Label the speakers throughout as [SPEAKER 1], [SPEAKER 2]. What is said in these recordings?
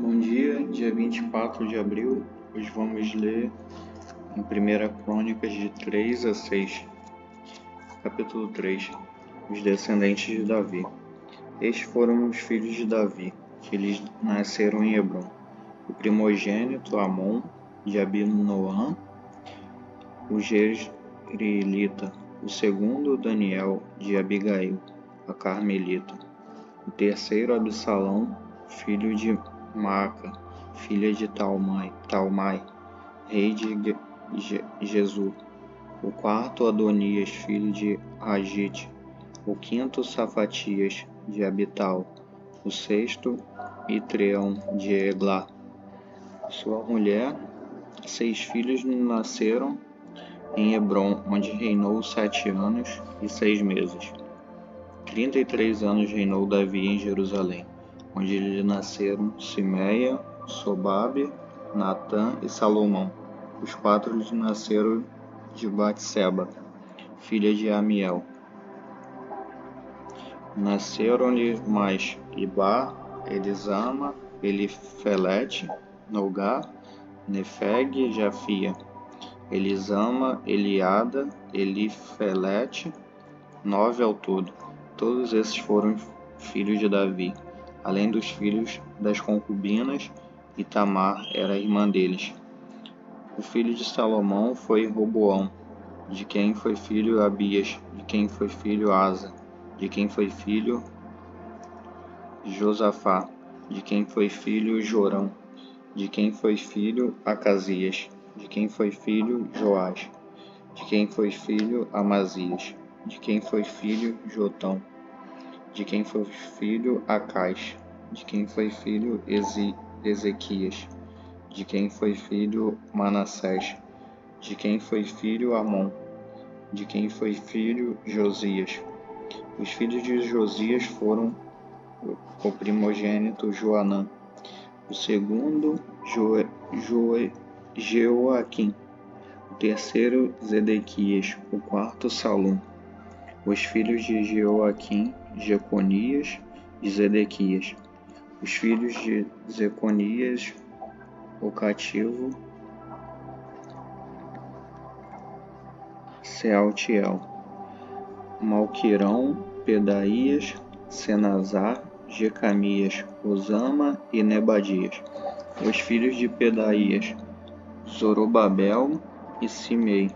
[SPEAKER 1] Bom dia 24 de abril. Hoje vamos ler em 1 Crônicas de 3 a 6. Capítulo 3. Os descendentes de Davi. Estes foram os filhos de Davi, que lhes nasceram em Hebrom. O primogênito Amon, de Abinoam, o jezreelita. O segundo Daniel, de Abigail, a carmelita. O terceiro Absalão, filho de Maaca, filha de Talmai, rei de Gesur. O quarto Adonias, filho de Agite. O quinto Safatias, de Abital. O sexto Itreão, de Eglá. Sua mulher, 6 filhos nasceram em Hebrom, onde reinou 7 anos e 6 meses. 33 anos reinou Davi em Jerusalém, onde lhe nasceram Simeia, Sobabe, Natã e Salomão. Os 4 lhe nasceram de Batseba, filha de Amiel. Nasceram-lhe mais Ibá, Elisama, Elifelete, Nogá, Nefeg e Jafia. Elisama, Eliada, Elifelete, 9 ao todo. Todos esses foram filhos de Davi, além dos filhos das concubinas, e Tamar era irmã deles. O filho de Salomão foi Roboão, de quem foi filho Abias, de quem foi filho Asa, de quem foi filho Josafá, de quem foi filho Jorão, de quem foi filho Acasias, de quem foi filho Joás, de quem foi filho Amazias, de quem foi filho Jotão, de quem foi filho Acais, de quem foi filho Ezequias, de quem foi filho Manassés, de quem foi filho Amon, de quem foi filho Josias. Os filhos de Josias foram o primogênito Joanã, o segundo Jeoaquim, o terceiro Zedequias, o quarto Salum. Os filhos de Jeoaquim, Jeconias e Zedequias. Os filhos de Jeconias, o cativo, Sealtiel, Malquirão, Pedaías, Senazar, Jecamias, Osama e Nebadias. Os filhos de Pedaías, Zorobabel e Simei.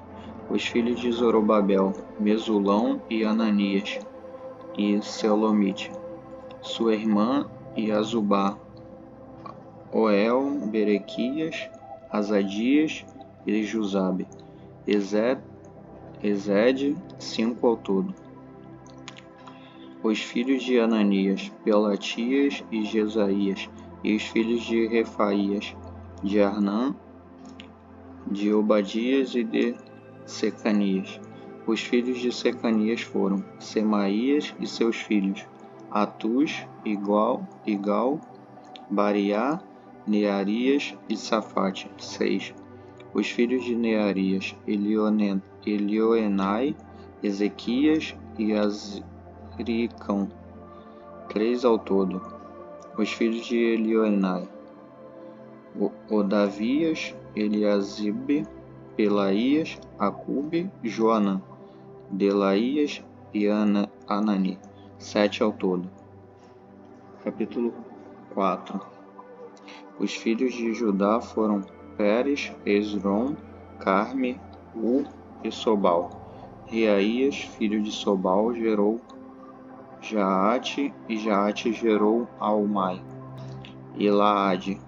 [SPEAKER 1] Os filhos de Zorobabel, Mesulão e Ananias e Selomite. Sua irmã Iazubá, Oel, Berequias, Azadias e Juzabe. Ezed, 5 ao todo. Os filhos de Ananias, Pelatias e Jesaías. E os filhos de Refaías, de Arnã, de Obadias e de Secanias. Os filhos de Secanias foram Semaías e seus filhos, Atus, Igal, Bariá, Nearias e Safate, 6. Os filhos de Nearias, Elioenai, Ezequias e Azricão, 3 ao todo. Os filhos de Elioenai, Odavias, Eliasibe, Pelaías, Acube, Joanã, Delaías e Anani, 7 ao todo. Capítulo 4. Os filhos de Judá foram Pérez, Esrom, Carme, e Sobal. Reaías, filho de Sobal, gerou Jaate, e Jaate gerou Almai e Laade.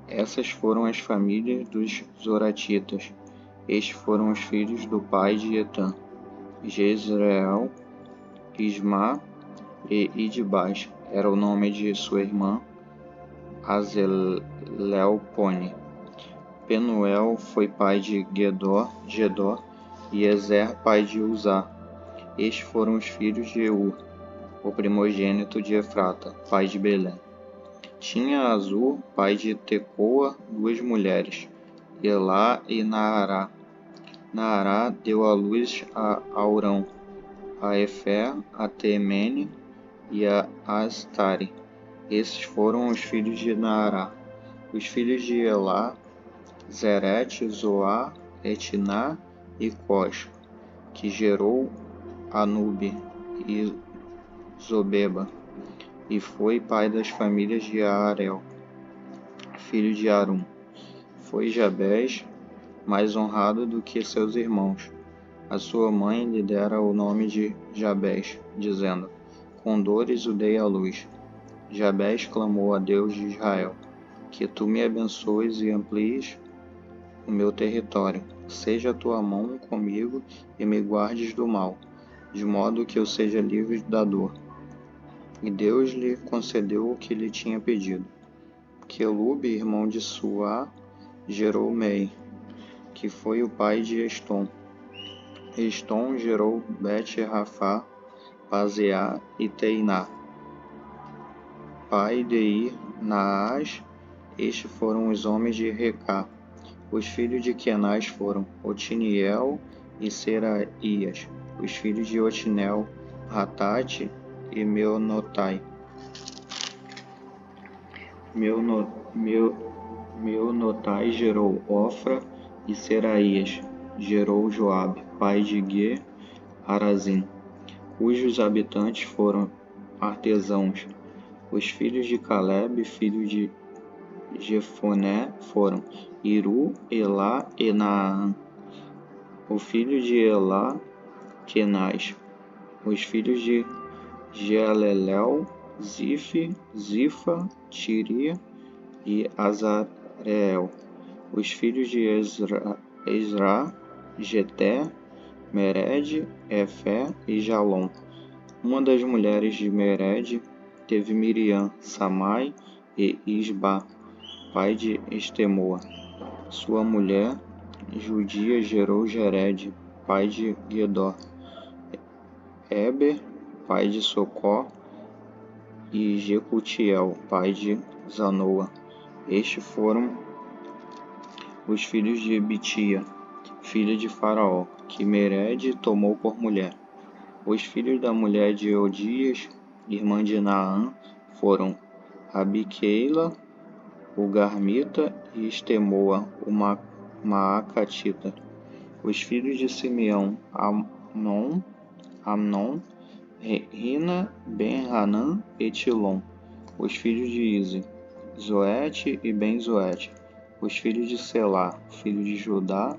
[SPEAKER 1] Essas foram as famílias dos Zoratitas. Estes foram os filhos do pai de Etã, Jezreel, Isma e Idbás. Era o nome de sua irmã Azelelpone. Penuel foi pai de Gedor e Ezer pai de Uzá. Estes foram os filhos de Eur, o primogênito de Efrata, pai de Belém. Tinha Azur, pai de Tecoa, 2 mulheres, Elá e Naará. Naará deu à luz a Aurão, a Efer, a Temene e a Astare. Esses foram os filhos de Naará. Os filhos de Elá, Zerete, Zoar, Etiná e Cós, que gerou Anube e Zobeba, e foi pai das famílias de Arel, filho de Arum. Foi Jabés mais honrado do que seus irmãos. A sua mãe lhe dera o nome de Jabés, dizendo: com dores o dei à luz. Jabés clamou a Deus de Israel: que tu me abençoes e amplies o meu território. Seja a tua mão comigo e me guardes do mal, de modo que eu seja livre da dor. E Deus lhe concedeu o que lhe tinha pedido. Quelube, irmão de Suá, gerou Mei, que foi o pai de Estom. Estom gerou Bet-Rafá, Pazeá e Teiná, pai de Ir, Naás. Estes foram os homens de Recá. Os filhos de Kenaz foram Otiniel e Seraías. Os filhos de Otinel, Hatate e Meonotai. Meonotai gerou Ofra, e Seraías gerou Joabe, pai de Ge-Arazim, cujos habitantes foram artesãos. Os filhos de Caleb, filho de Jefoné, foram Iru, Elá e Naã. O filho de Elá, Kenaz. Os filhos de Jealelel, Zifa, Tiri e Azareel. Os filhos de Ezra, Geté, Mered, Efé e Jalom. Uma das mulheres de Mered teve Miriam, Samai e Isba, pai de Estemoa. Sua mulher, judia, gerou Jered, pai de Gedor, Eber, pai de Socó, e Jecutiel, pai de Zanoa. Estes foram os filhos de Bitia, filha de Faraó, que Mered tomou por mulher. Os filhos da mulher de Odias, irmã de Naã, foram Abiqueila, o Garmita, e Estemoa, o Maacatita. Os filhos de Simeão, Amnon, Rina, Ben-Hanã e Tilom. Os filhos de Ize, Zoete e Ben-Zoete. Os filhos de Selá, filho de Judá,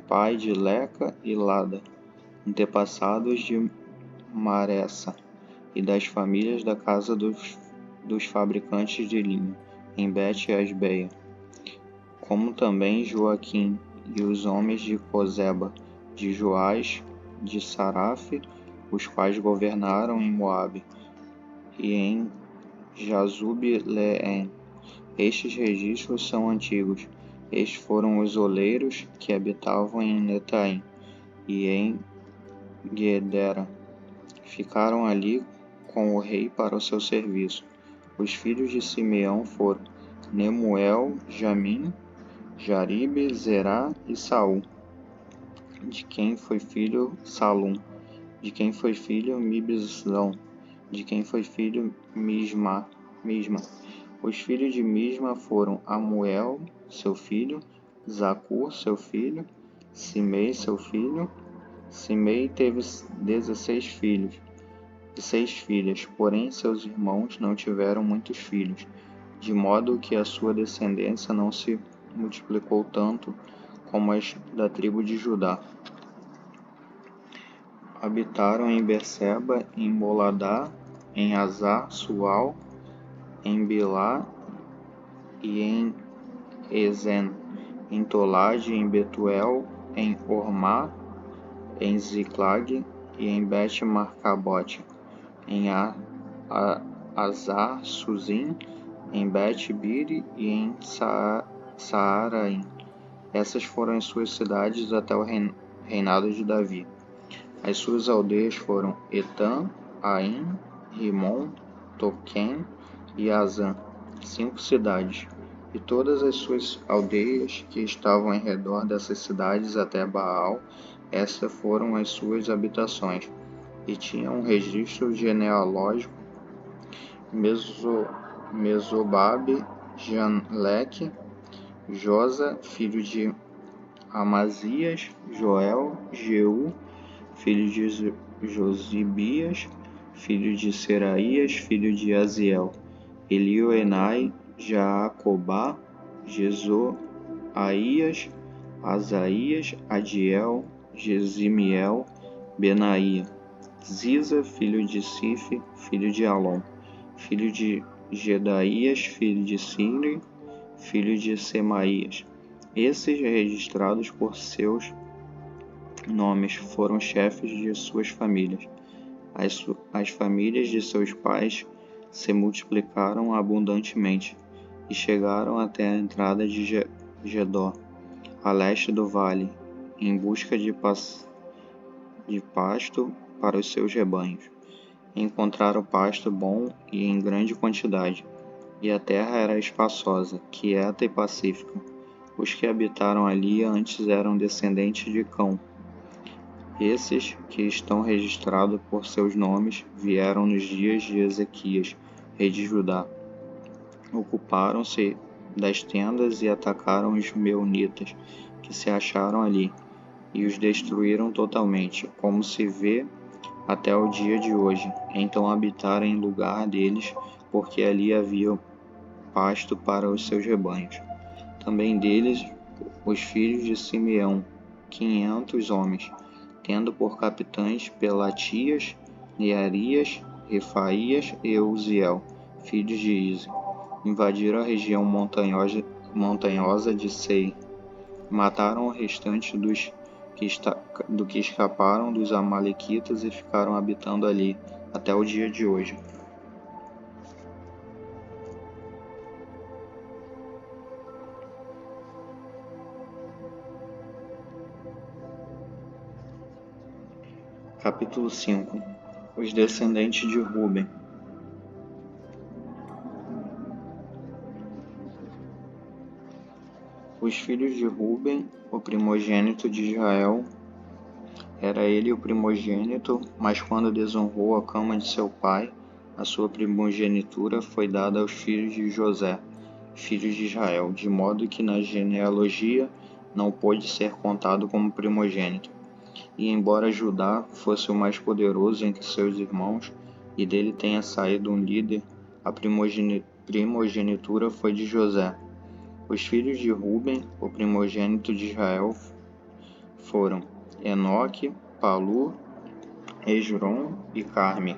[SPEAKER 1] pai de Leca e Lada, antepassados de Maressa, e das famílias da casa dos fabricantes de linho, em Bet-Asbeia, como também Joaquim e os homens de Cozeba, de Joás, de Saraf, os quais governaram em Moabe e em Jazub-Leém. Estes registros são antigos. Estes foram os oleiros que habitavam em Netaim e em Gedera. Ficaram ali com o rei para o seu serviço. Os filhos de Simeão foram Nemuel, Jamim, Jaribe, Zerá e Saul, de quem foi filho Salum, de quem foi filho Mibzão, de quem foi filho Misma. Os filhos de Misma foram Amuel, seu filho, Zacur, seu filho, Simei, seu filho. Simei teve 16 filhos e 6 filhas, porém seus irmãos não tiveram muitos filhos, de modo que a sua descendência não se multiplicou tanto como as da tribo de Judá. Habitaram em Berseba, em Moladá, em Azar, Sual, em Bilá e em Ezen, em Tolade, em Betuel, em Ormá, em Ziclag e em Bet-Marcabote, em Azar, Suzim, em Bet-Biri e em Saaraim. Essas foram as suas cidades até o reinado de Davi. As suas aldeias foram Etam, Aim, Rimon, Toquém e Azã, 5 cidades, e todas as suas aldeias que estavam em redor dessas cidades até Baal. Estas foram as suas habitações, e tinham um registro genealógico. Mesobabe Janleque, Josa, filho de Amazias, Joel, Jeú, filho de Josibias, filho de Seraías, filho de Aziel, Elioenai, Jaacobá, Jezoaías, Asaías, Adiel, Jesimiel, Benaía, Ziza, filho de Sife, filho de Alom, filho de Gedaías, filho de Simri, filho de Semaías. Esses, registrados por seus nomes, foram chefes de suas famílias. As famílias de seus pais se multiplicaram abundantemente e chegaram até a entrada de Gedor, a leste do vale, em busca de pasto para os seus rebanhos. Encontraram pasto bom e em grande quantidade, e a terra era espaçosa, quieta e pacífica. Os que habitaram ali antes eram descendentes de Cão. Esses, que estão registrados por seus nomes, vieram nos dias de Ezequias, rei de Judá. Ocuparam-se das tendas e atacaram os meunitas, que se acharam ali, e os destruíram totalmente, como se vê até o dia de hoje. Então habitaram em lugar deles, porque ali havia pasto para os seus rebanhos. Também deles, os filhos de Simeão, 500 homens, tendo por capitães Pelatias, Nearias, Refaías e Uziel, filhos de Ize. Invadiram a região montanhosa de Sei. Mataram o restante do que escaparam dos amalequitas e ficaram habitando ali até o dia de hoje. Capítulo 5. Os descendentes de Ruben. Os filhos de Ruben, o primogênito de Israel, era ele o primogênito, mas quando desonrou a cama de seu pai, a sua primogenitura foi dada aos filhos de José, filhos de Israel, de modo que na genealogia não pôde ser contado como primogênito. E embora Judá fosse o mais poderoso entre seus irmãos, e dele tenha saído um líder, a primogenitura foi de José. Os filhos de Ruben, o primogênito de Israel, foram Enoque, Palu, Hesron e Carme.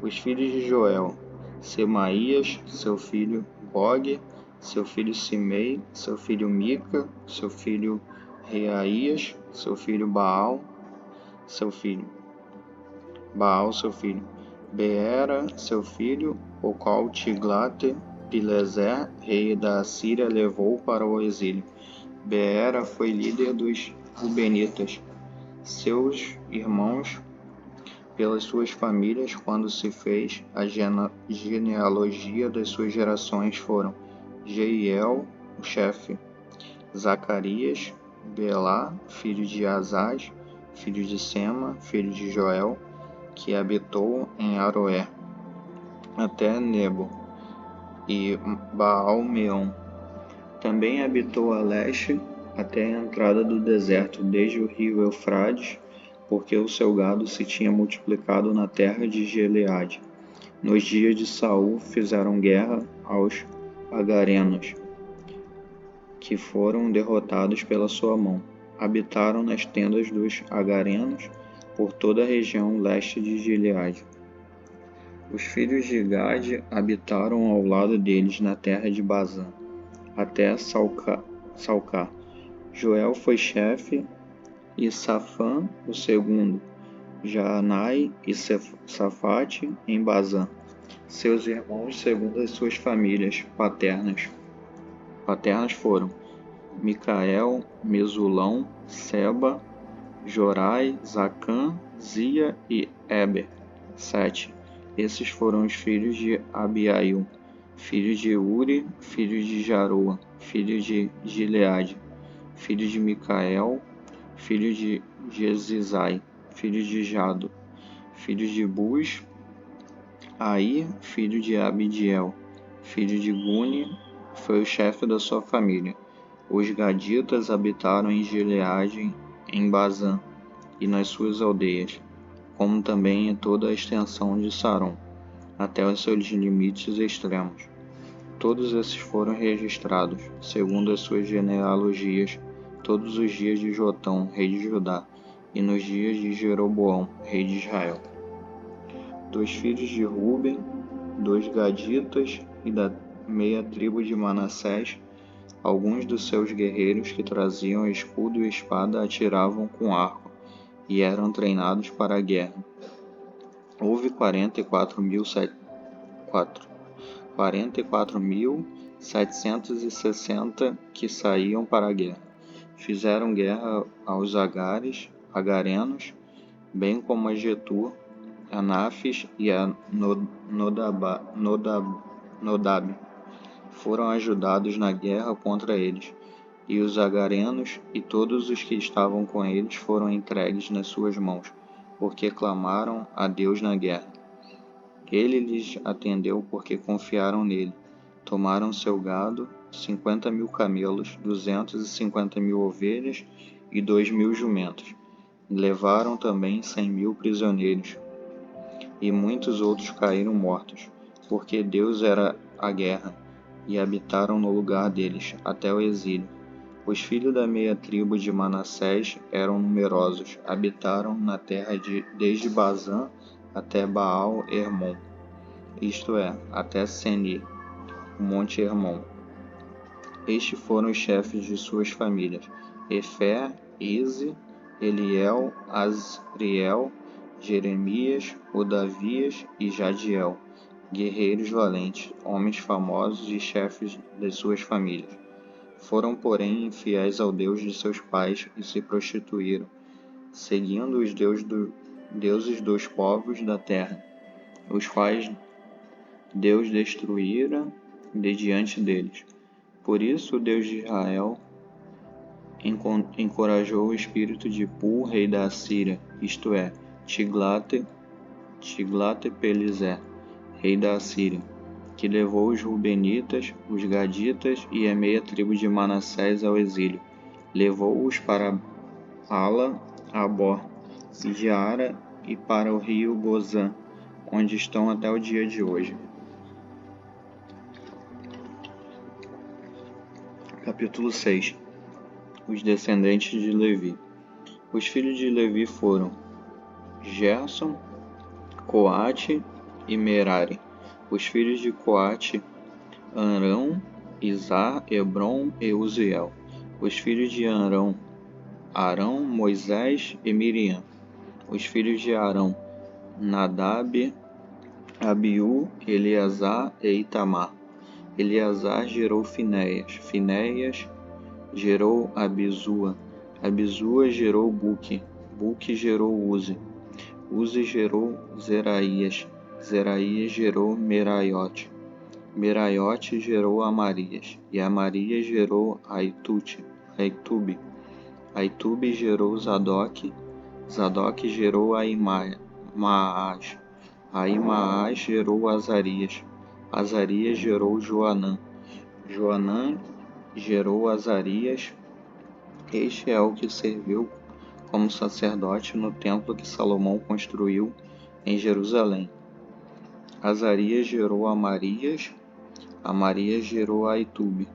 [SPEAKER 1] Os filhos de Joel, Semaías, seu filho Bog, seu filho Simei, seu filho Mica, seu filho Reaías, seu filho Baal, seu filho Beera, seu filho, o qual Tiglat-Pileser, rei da Síria, levou para o exílio. Beera foi líder dos Rubenitas, seus irmãos, pelas suas famílias, quando se fez a genealogia das suas gerações, foram Jeiel, o chefe, Zacarias, Belá, filho de Azaz, filho de Sema, filho de Joel, que habitou em Aroé, até Nebo, e Baal-Meon. Também habitou a leste, até a entrada do deserto, desde o rio Eufrates, porque o seu gado se tinha multiplicado na terra de Gileade. Nos dias de Saul fizeram guerra aos agarenos, que foram derrotados pela sua mão. Habitaram nas tendas dos agarenos, por toda a região leste de Gileade. Os filhos de Gade habitaram ao lado deles na terra de Bazã, até Salcar. Joel foi chefe, e Safã o segundo, Jaanai e Safate em Bazã, seus irmãos segundo as suas famílias paternas. Paternas foram Micael, Mesulão, Seba, Jorai, Zacã, Zia e Eber. 7. Esses foram os filhos de Abiail, filho de Uri, filho de Jaroa, filho de Gileade, filho de Micael, filho de Jezizai, filho de Jado, filho de Bus, Aí, filho de Abidiel, filho de Guni, foi o chefe da sua família. Os gaditas habitaram em Gileade, em Bazã e nas suas aldeias, como também em toda a extensão de Saron, até os seus limites extremos. Todos esses foram registrados, segundo as suas genealogias, todos os dias de Jotão, rei de Judá, e nos dias de Jeroboão, rei de Israel. Dos filhos de Ruben, dos gaditas e da meia tribo de Manassés, alguns dos seus guerreiros que traziam escudo e espada atiravam com arco e eram treinados para a guerra. Houve 44.760 que saíam para a guerra. Fizeram guerra aos agarenos, bem como a Getur, a Nafis e a Nodab. Foram ajudados na guerra contra eles, e os agarenos e todos os que estavam com eles foram entregues nas suas mãos, porque clamaram a Deus na guerra. Ele lhes atendeu porque confiaram nele. Tomaram seu gado, 50.000 camelos, 250.000 ovelhas e 2.000 jumentos. Levaram também 100.000 prisioneiros, e muitos outros caíram mortos, porque Deus era a guerra, e habitaram no lugar deles, até o exílio. Os filhos da meia tribo de Manassés eram numerosos, habitaram na terra desde Bazã até Baal-Hermon, isto é, até Senir, o monte Hermon. Estes foram os chefes de suas famílias: Efer, Ize, Eliel, Azriel, Jeremias, Odavias e Jadiel, guerreiros valentes, homens famosos e chefes de suas famílias. Foram, porém, infiéis ao Deus de seus pais e se prostituíram, seguindo os deuses dos povos da terra, os quais Deus destruíra de diante deles. Por isso o Deus de Israel encorajou o espírito de Pul, rei da Assíria, isto é, Tiglate-Pileser, rei da Assíria, que levou os Rubenitas, os Gaditas e a meia tribo de Manassés ao exílio. Levou-os para Hala, Abor e Jaara e para o rio Gozã, onde estão até o dia de hoje. Capítulo 6. Os descendentes de Levi. Os filhos de Levi foram Gerson, Coate e Merari. Os filhos de Coate, Arão, Izar, Hebron e Uziel. Os filhos de Arão, Moisés e Miriam. Os filhos de Arão, Nadab, Abiú, Eleazar e Itamar. Eleazar gerou Finéias gerou Abisua. Abisua gerou Buque. Buque gerou Uzi. Uzi gerou Zeraías. Zeraías gerou Meraiote. Meraiote gerou Amarias. E Amarias gerou Aitube. Aitube gerou Zadok. Zadok gerou Ahimaás. Ahimaás gerou Azarias. Azarias gerou Joanã. Joanã gerou Azarias. Este é o que serviu como sacerdote no templo que Salomão construiu em Jerusalém. Azarias gerou Amarias. Amarias gerou Aitube.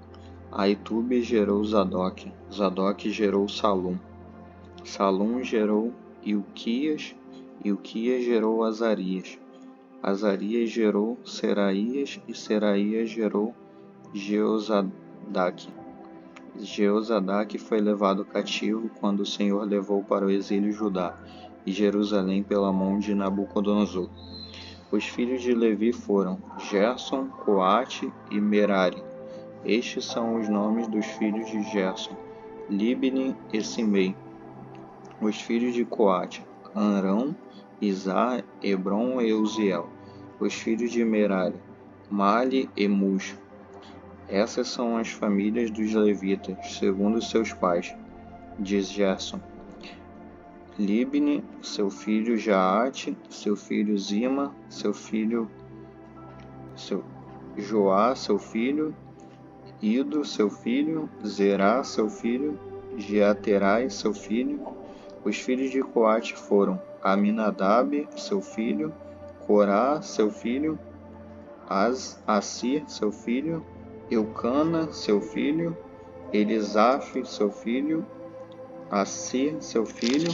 [SPEAKER 1] Aitube gerou Zadok. Zadok gerou Salum. Salum gerou Ilquias. Ilquias gerou Azarias. Azarias gerou Seraías e Seraías gerou Jeozadak. Jeozadak foi levado cativo quando o Senhor levou para o exílio Judá e Jerusalém pela mão de Nabucodonosor. Os filhos de Levi foram Gerson, Coate e Merari. Estes são os nomes dos filhos de Gerson, Libni e Simei. Os filhos de Coate, Arão, Izar, Hebron e Uziel. Os filhos de Merari, Mali e Mus. Essas são as famílias dos levitas, segundo seus pais, diz Gerson. Libni, seu filho Jaate, seu filho Zima, seu Joá, seu filho, Ido, seu filho, Zerá, seu filho, Jeaterai, seu filho. Os filhos de Coate foram Aminadab, seu filho, Corá, seu filho, Assir, seu filho, Eucana, seu filho, Elisaf, seu filho, Assir, seu filho,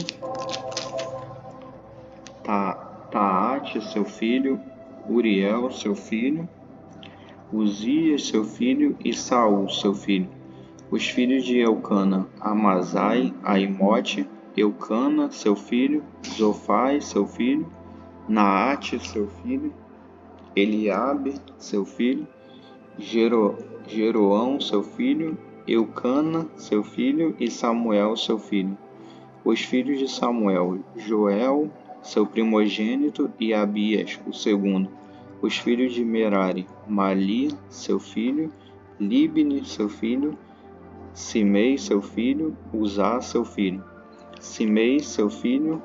[SPEAKER 1] Taate, seu filho, Uriel, seu filho, Uzias, seu filho, e Saul, seu filho. Os filhos de Eucana, Amazai, Aimote, Eucana, seu filho, Zofai, seu filho, Naate, seu filho, Eliabe, seu filho, Jeroão, seu filho, Eucana, seu filho, e Samuel, seu filho. Os filhos de Samuel, Joel, seu primogênito, e Abias, o segundo. Os filhos de Merari, Mali, seu filho, Libni, seu filho, Simei, seu filho, Uzá, seu filho. Simei, seu filho,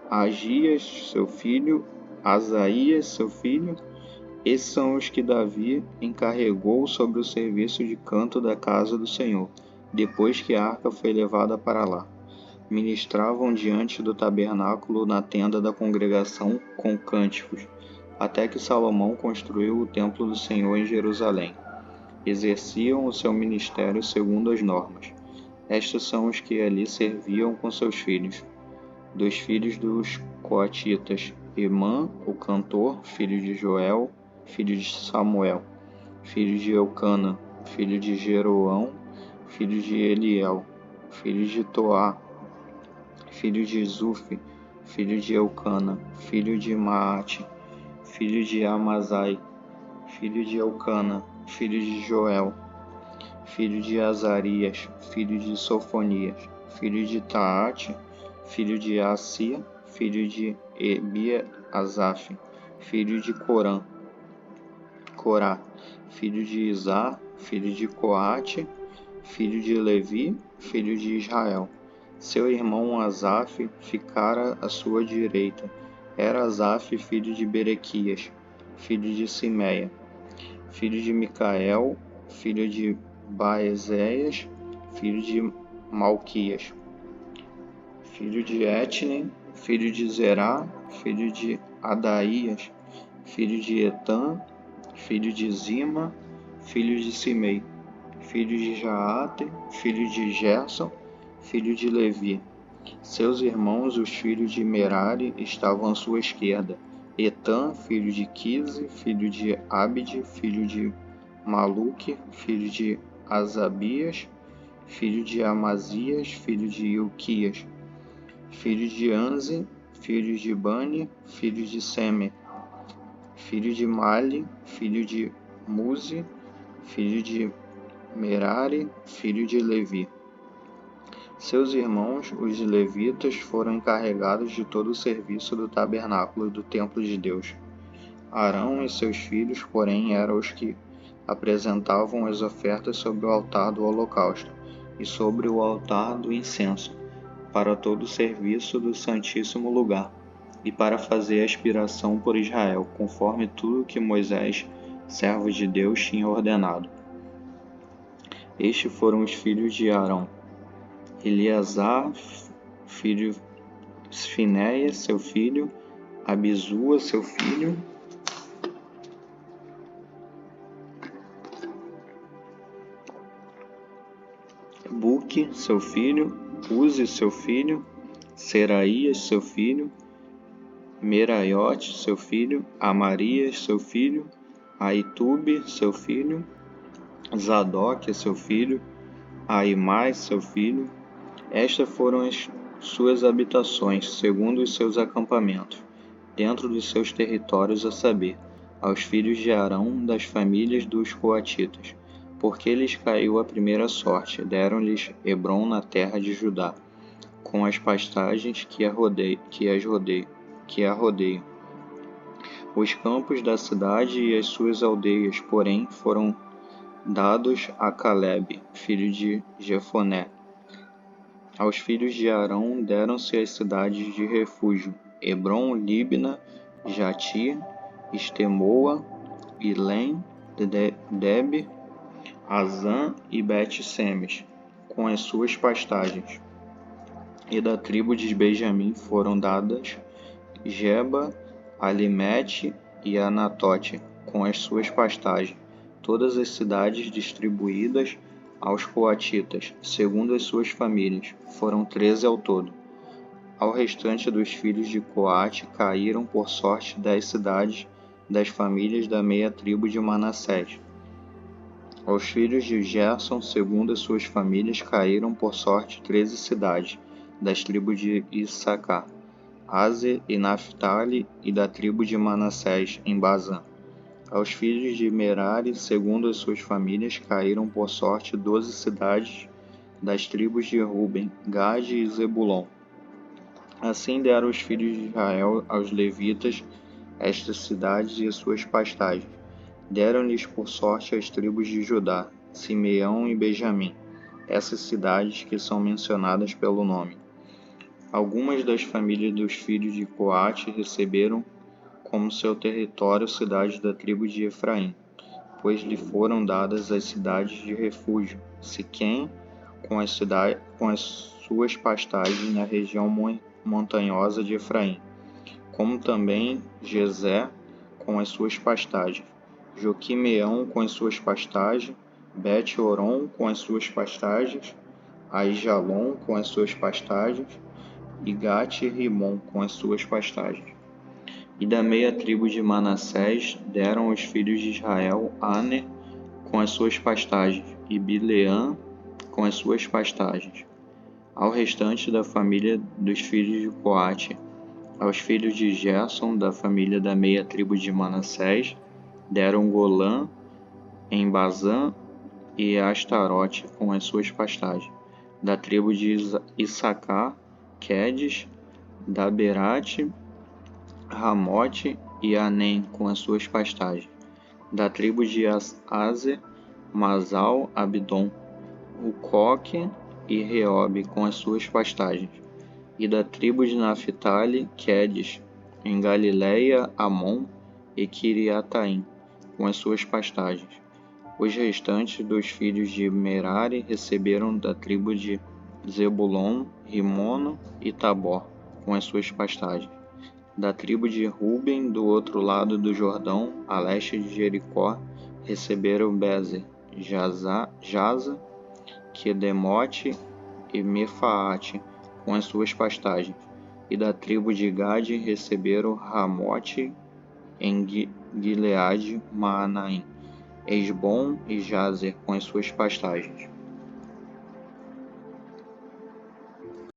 [SPEAKER 1] Agias, seu filho, Asaías, seu filho. Esses são os que Davi encarregou sobre o serviço de canto da casa do Senhor, depois que a arca foi levada para lá. Ministravam diante do tabernáculo na tenda da congregação com cânticos, até que Salomão construiu o templo do Senhor em Jerusalém. Exerciam o seu ministério segundo as normas. Estes são os que ali serviam com seus filhos. Dos filhos dos coatitas, Emã, o cantor, filho de Joel, filho de Samuel, filho de Eucana, filho de Jeroão, filho de Eliel, filho de Toá, filho de Zufi, filho de Eucana, filho de Maate, filho de Amazai, filho de Eucana, filho de Joel, filho de Azarias, filho de Sofonias, filho de Taate, filho de Assia, filho de Ebiasaf, filho de Corá, filho de Izar, filho de Coate, filho de Levi, filho de Israel. Seu irmão Asaf ficara à sua direita. Era Asaf filho de Berequias, filho de Simeia, filho de Micael, filho de Baezéias, filho de Malquias, filho de Etne, filho de Zerá, filho de Adaías, filho de Etã, filho de Zima, filho de Simei, filho de Jaate, filho de Gerson, filho de Levi. Seus irmãos, os filhos de Merari, estavam à sua esquerda. Etã, filho de Quise, filho de Abide, filho de Maluque, filho de Asabias, filho de Amazias, filho de Ilquias, filho de Anze, filho de Bani, filho de Seme, filho de Mali, filho de Muzi, filho de Merari, filho de Levi. Seus irmãos, os levitas, foram encarregados de todo o serviço do tabernáculo do templo de Deus. Arão e seus filhos, porém, eram os que apresentavam as ofertas sobre o altar do holocausto e sobre o altar do incenso, para todo o serviço do Santíssimo Lugar, e para fazer a expiação por Israel, conforme tudo que Moisés, servo de Deus, tinha ordenado. Estes foram os filhos de Arão: Eleazar, filho, Finéias, seu filho, Abisua, seu filho, Buque, seu filho, Uzi, seu filho, Seraías, seu filho, Meraiote, seu filho, Amarias, seu filho, Aitube, seu filho, Zadok, seu filho, Aimai, seu filho. Estas foram as suas habitações, segundo os seus acampamentos, dentro dos seus territórios, a saber, aos filhos de Arão das famílias dos coatitas, porque lhes caiu a primeira sorte, deram-lhes Hebrom na terra de Judá, com as pastagens que a rodeiam. Os campos da cidade e as suas aldeias, porém, foram dados a Calebe, filho de Jefoné. Aos filhos de Arão deram-se as cidades de refúgio: Hebrom, Libna, Jati, Estemoa, Ilém, Debe, Azã e Bet-Semes, com as suas pastagens. E da tribo de Benjamim foram dadas Geba, Alimete e Anatote, com as suas pastagens, todas as cidades distribuídas aos coatitas, segundo as suas famílias. Foram 13 ao todo. Ao restante dos filhos de Coate caíram por sorte 10 cidades das famílias da meia tribo de Manassés. Aos filhos de Gerson, segundo as suas famílias, caíram por sorte 13 cidades das tribos de Issacar, Aser e Naphtali, e da tribo de Manassés, em Bazã. Aos filhos de Merari, segundo as suas famílias, caíram por sorte 12 cidades das tribos de Ruben, Gade e Zebulon. Assim deram os filhos de Israel aos levitas estas cidades e suas pastagens. Deram-lhes por sorte as tribos de Judá, Simeão e Benjamim, essas cidades que são mencionadas pelo nome. Algumas das famílias dos filhos de Coate receberam como seu território cidades da tribo de Efraim, pois lhe foram dadas as cidades de refúgio, Siquém, com as suas pastagens na região montanhosa de Efraim, como também Gezé, com as suas pastagens, Joquimeão com as suas pastagens, Bet-Horon com as suas pastagens, Aijalon com as suas pastagens, e Gate-Rimon com as suas pastagens. E da meia tribo de Manassés deram os filhos de Israel Aner com as suas pastagens, e Bileã com as suas pastagens. Ao restante da família dos filhos de Coate, aos filhos de Gerson, da família da meia tribo de Manassés, deram Golã em Bazã e Astarote com as suas pastagens. Da tribo de Issacar, Quedes, Daberate, Ramote e Anem com as suas pastagens. Da tribo de Aser, Masal, Abdon, Ucoque e Reobe com as suas pastagens. E da tribo de Naphtali, Quedes, em Galileia, Amon e Quiriataim, com as suas pastagens. Os restantes dos filhos de Merari receberam da tribo de Zebulon, Rimono e Tabor, com as suas pastagens. Da tribo de Ruben, do outro lado do Jordão, a leste de Jericó, receberam Bezer, Jaza, Quedemote e Mefaate, com as suas pastagens. E da tribo de Gade receberam Ramote em Gileade, Maanaim, Esbom e Jazer, com as suas pastagens.